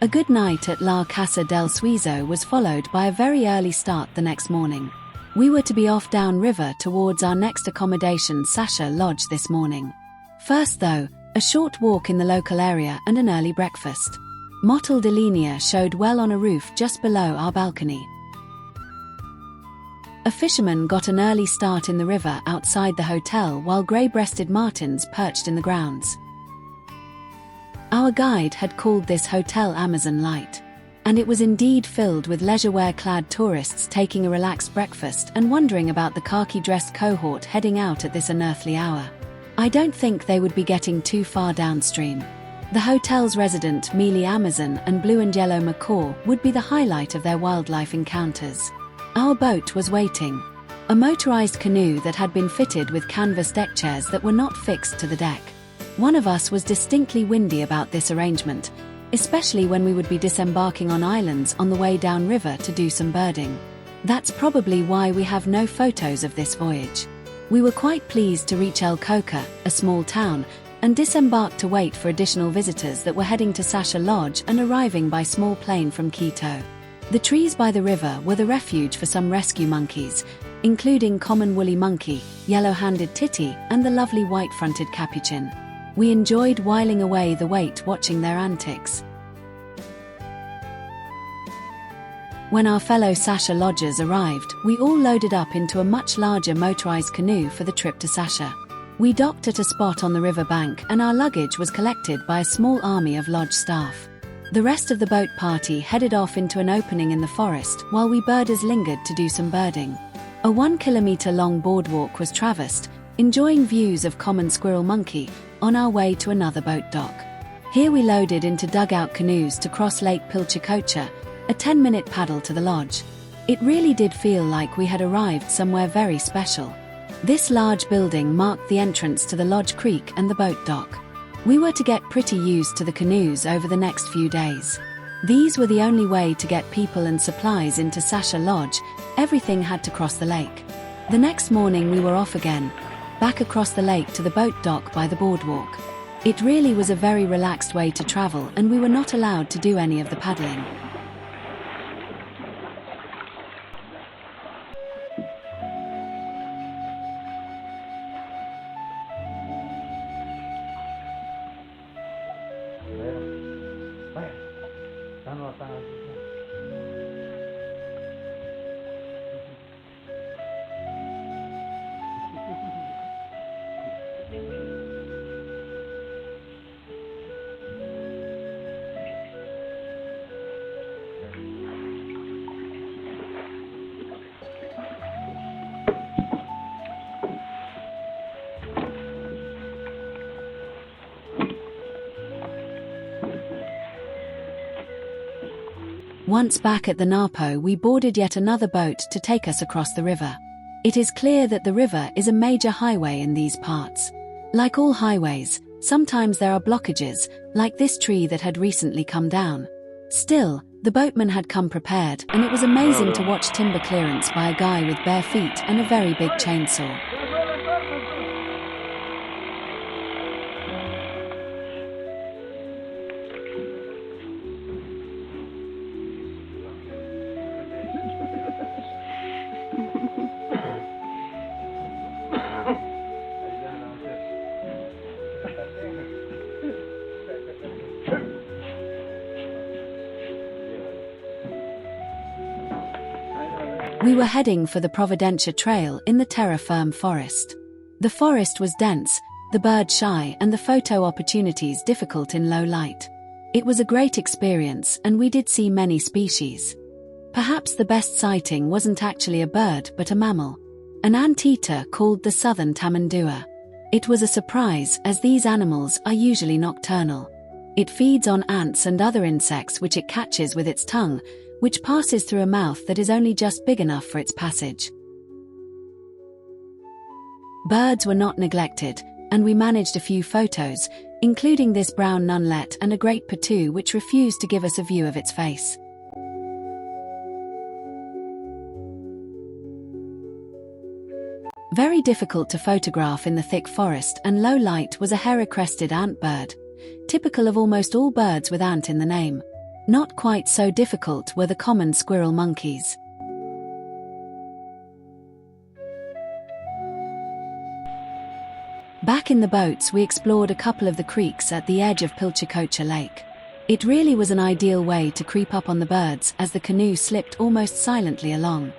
A good night at La Casa del Suizo was followed by a very early start the next morning. We were to be off downriver towards our next accommodation, Sasha Lodge, this morning. First though, a short walk in the local area and an early breakfast. Mottle de Linea showed well on a roof just below our balcony. A fisherman got an early start in the river outside the hotel while grey-breasted martins perched in the grounds. Our guide had called this hotel Amazon Light, and it was indeed filled with leisure-wear-clad tourists taking a relaxed breakfast and wondering about the khaki-dressed cohort heading out at this unearthly hour. I don't think they would be getting too far downstream. The hotel's resident mealy Amazon and blue and yellow macaw would be the highlight of their wildlife encounters. Our boat was waiting. A motorized canoe that had been fitted with canvas deck chairs that were not fixed to the deck. One of us was distinctly windy about this arrangement, especially when we would be disembarking on islands on the way downriver to do some birding. That's probably why we have no photos of this voyage. We were quite pleased to reach El Coca, a small town, and disembark to wait for additional visitors that were heading to Sasha Lodge and arriving by small plane from Quito. The trees by the river were the refuge for some rescue monkeys, including common woolly monkey, yellow-handed titty, and the lovely white-fronted capuchin. We enjoyed whiling away the wait watching their antics. When our fellow Sasha lodgers arrived, we all loaded up into a much larger motorized canoe for the trip to Sasha. We docked at a spot on the river bank and our luggage was collected by a small army of lodge staff. The rest of the boat party headed off into an opening in the forest while we birders lingered to do some birding. A 1-kilometer-long boardwalk was traversed, enjoying views of common squirrel monkey, on our way to another boat dock. Here we loaded into dugout canoes to cross Lake Pilchicocha, a 10-minute paddle to the lodge. It really did feel like we had arrived somewhere very special. This large building marked the entrance to the lodge creek and the boat dock. We were to get pretty used to the canoes over the next few days. These were the only way to get people and supplies into Sasha Lodge. Everything had to cross the lake. The next morning we were off again, back across the lake to the boat dock by the boardwalk. It really was a very relaxed way to travel and we were not allowed to do any of the paddling. Once back at the Napo, we boarded yet another boat to take us across the river. It is clear that the river is a major highway in these parts. Like all highways, sometimes there are blockages, like this tree that had recently come down. Still, the boatman had come prepared, and it was amazing to watch timber clearance by a guy with bare feet and a very big chainsaw. We were heading for the Providencia Trail in the terra firma forest. The forest was dense, the bird shy, and the photo opportunities difficult in low light. It was a great experience and we did see many species. Perhaps the best sighting wasn't actually a bird but a mammal. An anteater called the southern tamandua. It was a surprise as these animals are usually nocturnal. It feeds on ants and other insects which it catches with its tongue, which passes through a mouth that is only just big enough for its passage. Birds were not neglected, and we managed a few photos, including this brown nunlet and a great patoo which refused to give us a view of its face. Very difficult to photograph in the thick forest and low light was a hera-crested antbird, typical of almost all birds with ant in the name. Not quite so difficult were the common squirrel monkeys. Back in the boats, we explored a couple of the creeks at the edge of Pilchicocha Lake. It really was an ideal way to creep up on the birds as the canoe slipped almost silently along.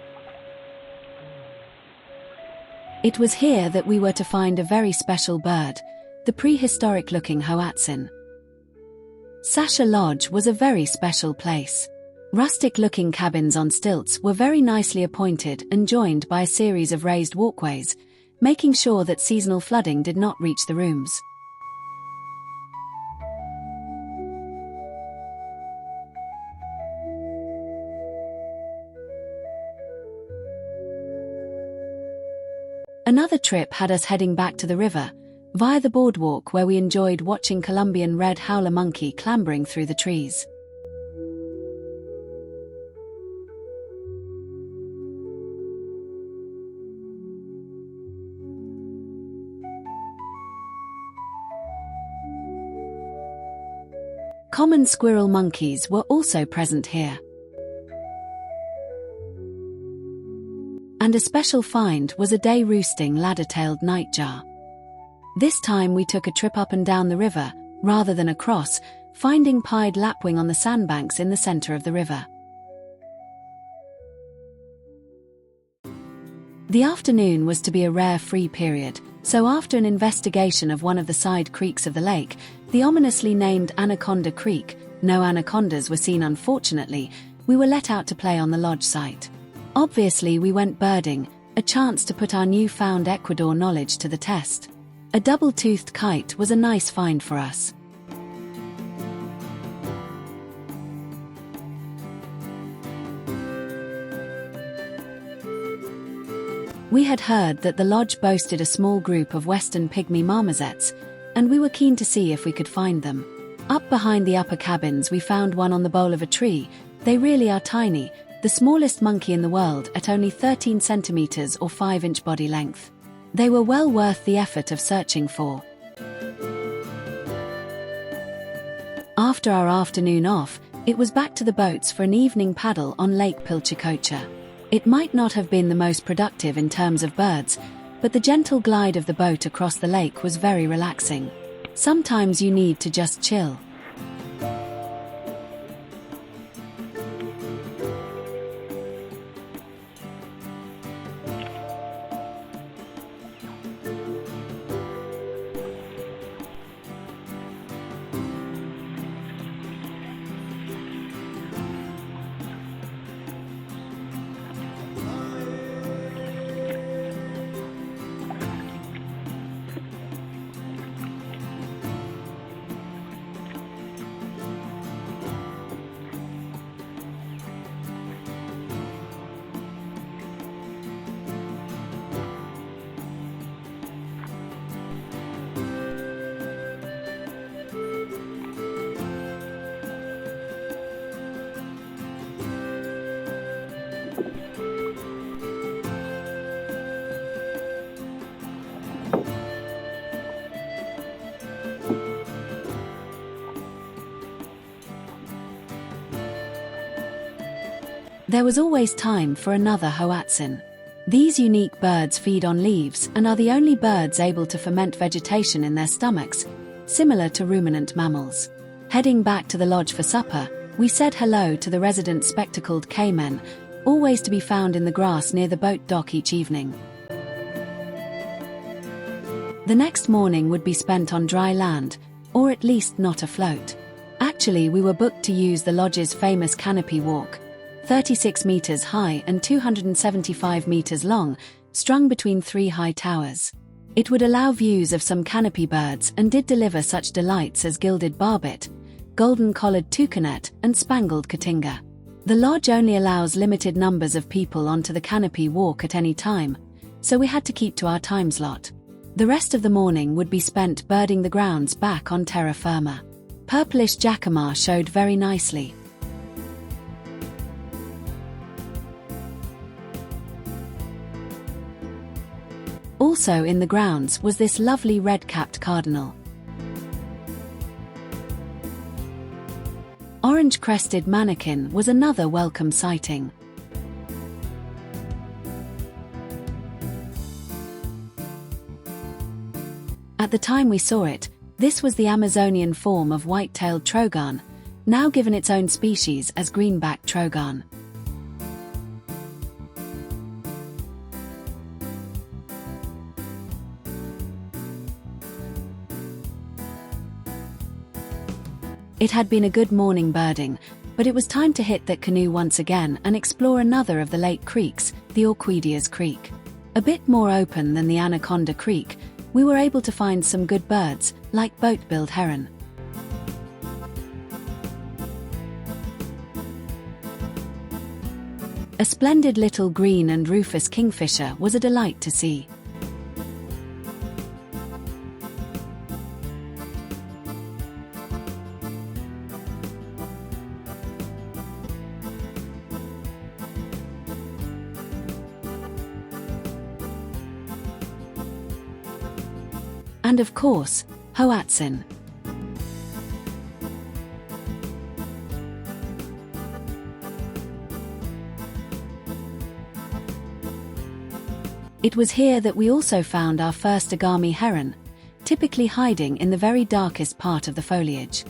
It was here that we were to find a very special bird, the prehistoric-looking hoatzin. Sasha Lodge was a very special place. Rustic-looking cabins on stilts were very nicely appointed and joined by a series of raised walkways, making sure that seasonal flooding did not reach the rooms. Another trip had us heading back to the river, via the boardwalk where we enjoyed watching Colombian red howler monkey clambering through the trees. Common squirrel monkeys were also present here. And a special find was a day-roosting ladder-tailed nightjar. This time we took a trip up and down the river, rather than across, finding pied lapwing on the sandbanks in the center of the river. The afternoon was to be a rare free period, so after an investigation of one of the side creeks of the lake, the ominously named Anaconda Creek, no anacondas were seen unfortunately, we were let out to play on the lodge site. Obviously we went birding, a chance to put our newfound Ecuador knowledge to the test. A double-toothed kite was a nice find for us. We had heard that the lodge boasted a small group of western pygmy marmosets, and we were keen to see if we could find them. Up behind the upper cabins we found one on the bole of a tree. They really are tiny, the smallest monkey in the world at only 13 centimeters or 5-inch body length. They were well worth the effort of searching for. After our afternoon off, it was back to the boats for an evening paddle on Lake Pilchicocha. It might not have been the most productive in terms of birds, but the gentle glide of the boat across the lake was very relaxing. Sometimes you need to just chill. There was always time for another hoatzin. These unique birds feed on leaves and are the only birds able to ferment vegetation in their stomachs, similar to ruminant mammals. Heading back to the lodge for supper, we said hello to the resident spectacled cayman, always to be found in the grass near the boat dock each evening. The next morning would be spent on dry land, or at least not afloat. Actually, we were booked to use the lodge's famous canopy walk, 36 meters high and 275 meters long, strung between 3 high towers. It would allow views of some canopy birds and did deliver such delights as gilded barbet, golden-collared toucanet, and spangled cotinga. The lodge only allows limited numbers of people onto the canopy walk at any time, so we had to keep to our time slot. The rest of the morning would be spent birding the grounds back on terra firma. Purplish jacamar showed very nicely. Also in the grounds was this lovely red-capped cardinal. Orange orange-crested manakin was another welcome sighting. At the time we saw it, this was the Amazonian form of white-tailed trogon, now given its own species as greenback trogon. It had been a good morning birding, but it was time to hit that canoe once again and explore another of the lake creeks, the Orquídeas Creek. A bit more open than the Anaconda Creek, we were able to find some good birds, like boat-billed heron. A splendid little green and rufous kingfisher was a delight to see. And of course, hoatzin. It was here that we also found our first agami heron, typically hiding in the very darkest part of the foliage.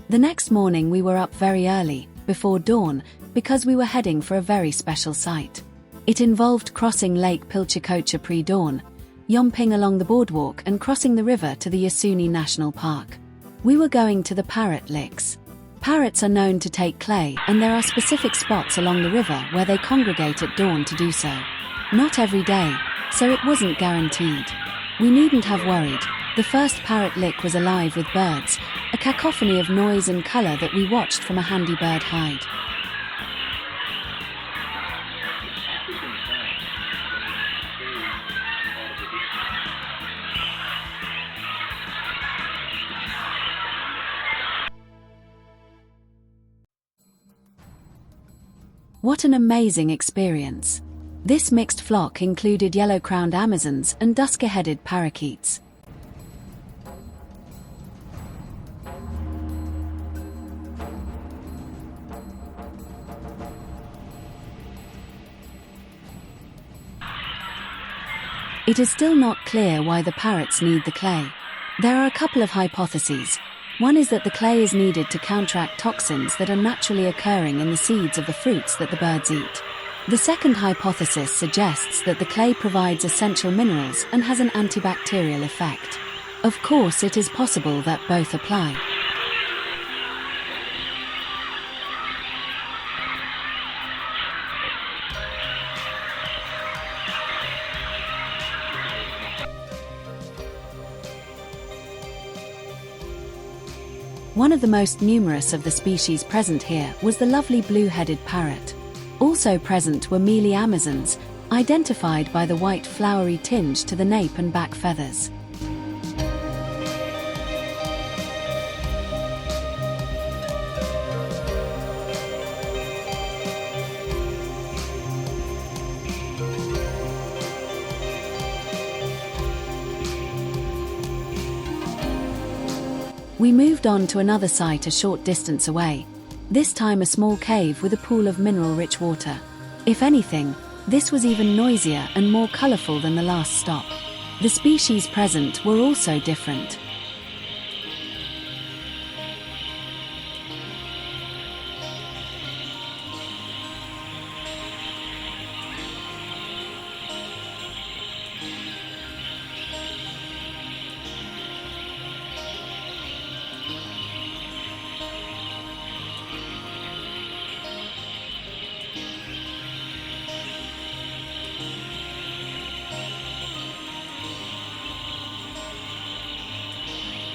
The next morning we were up very early, before dawn, because we were heading for a very special sight. It involved crossing Lake Pilchicocha pre-dawn, yomping along the boardwalk and crossing the river to the Yasuni National Park. We were going to the parrot licks. Parrots are known to take clay, and there are specific spots along the river where they congregate at dawn to do so. Not every day, so it wasn't guaranteed. We needn't have worried. The first parrot lick was alive with birds, a cacophony of noise and color that we watched from a handy bird hide. What an amazing experience! This mixed flock included yellow-crowned Amazons and dusker-headed parakeets. It is still not clear why the parrots need the clay. There are a couple of hypotheses. One is that the clay is needed to counteract toxins that are naturally occurring in the seeds of the fruits that the birds eat. The second hypothesis suggests that the clay provides essential minerals and has an antibacterial effect. Of course, it is possible that both apply. One of the most numerous of the species present here was the lovely blue-headed parrot. Also present were mealy Amazons, identified by the white flowery tinge to the nape and back feathers. We moved on to another site a short distance away, this time a small cave with a pool of mineral-rich water. If anything, this was even noisier and more colorful than the last stop. The species present were also different.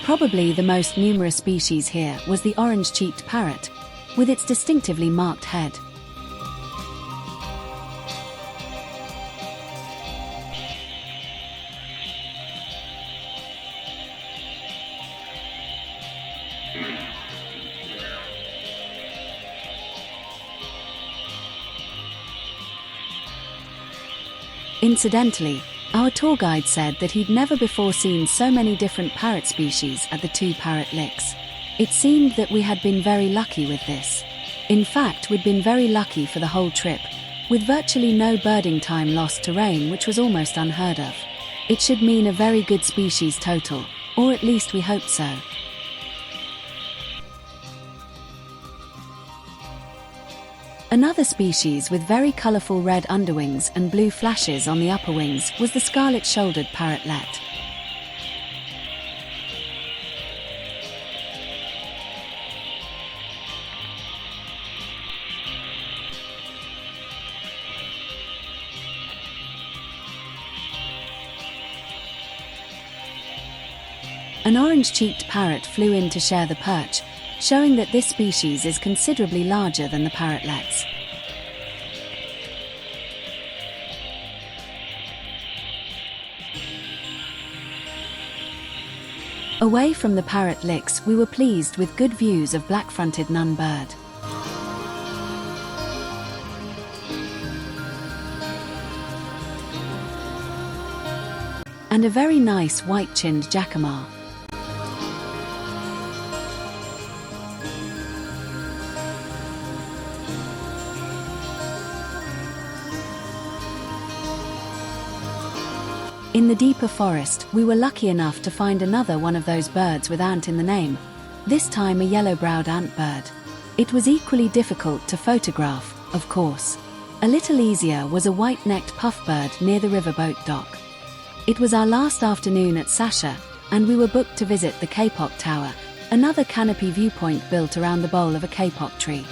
Probably the most numerous species here was the orange-cheeked parrot, with its distinctively marked head. Incidentally, our tour guide said that he'd never before seen so many different parrot species at the two parrot licks. It seemed that we had been very lucky with this. In fact, we'd been very lucky for the whole trip, with virtually no birding time lost to rain, which was almost unheard of. It should mean a very good species total, or at least we hoped so. Another species with very colourful red underwings and blue flashes on the upper wings was the scarlet-shouldered parrotlet. An orange-cheeked parrot flew in to share the perch, showing that this species is considerably larger than the parrotlets. Away from the parrot licks, we were pleased with good views of black-fronted nun-bird. And a very nice white-chinned jacamar. In the deeper forest, we were lucky enough to find another one of those birds with ant in the name, this time a yellow-browed antbird. It was equally difficult to photograph, of course. A little easier was a white-necked puffbird near the riverboat dock. It was our last afternoon at Sasha, and we were booked to visit the kapok tower, another canopy viewpoint built around the bole of a kapok tree.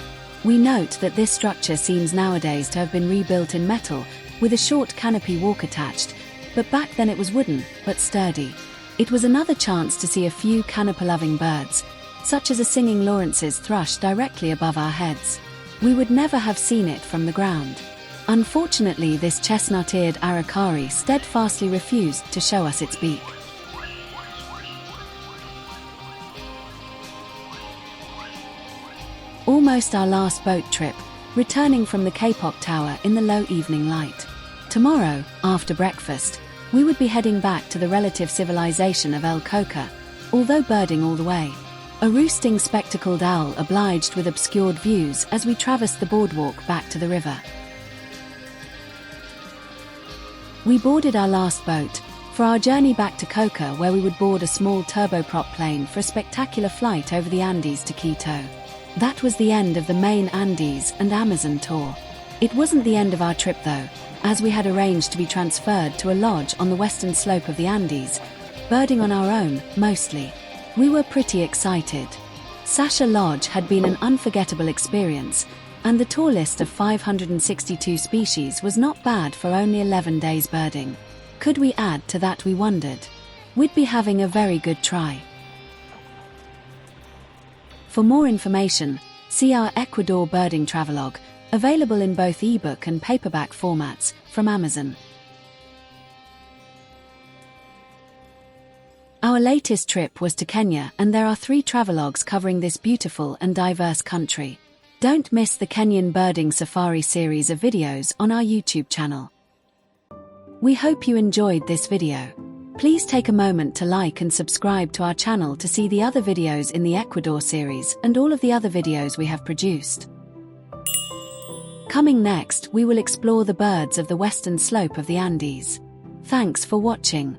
We note that this structure seems nowadays to have been rebuilt in metal, with a short canopy walk attached, but back then it was wooden, but sturdy. It was another chance to see a few canopy-loving birds, such as a singing Lawrence's thrush directly above our heads. We would never have seen it from the ground. Unfortunately, this chestnut-eared aracari steadfastly refused to show us its beak. Almost our last boat trip, returning from the kapok tower in the low evening light. Tomorrow, after breakfast, we would be heading back to the relative civilization of El Coca, although birding all the way. A roosting spectacled owl obliged with obscured views as we traversed the boardwalk back to the river. We boarded our last boat for our journey back to Coca, where we would board a small turboprop plane for a spectacular flight over the Andes to Quito. That was the end of the main Andes and Amazon tour. It wasn't the end of our trip though, as we had arranged to be transferred to a lodge on the western slope of the Andes, birding on our own, mostly. We were pretty excited. Sasha Lodge had been an unforgettable experience, and the tour list of 562 species was not bad for only 11 days birding. Could we add to that, we wondered? We'd be having a very good try. For more information, see our Ecuador birding travelogue, available in both ebook and paperback formats, from Amazon. Our latest trip was to Kenya, and there are 3 travelogues covering this beautiful and diverse country. Don't miss the Kenyan Birding Safari series of videos on our YouTube channel. We hope you enjoyed this video. Please take a moment to like and subscribe to our channel to see the other videos in the Ecuador series and all of the other videos we have produced. Coming next, we will explore the birds of the western slope of the Andes. Thanks for watching.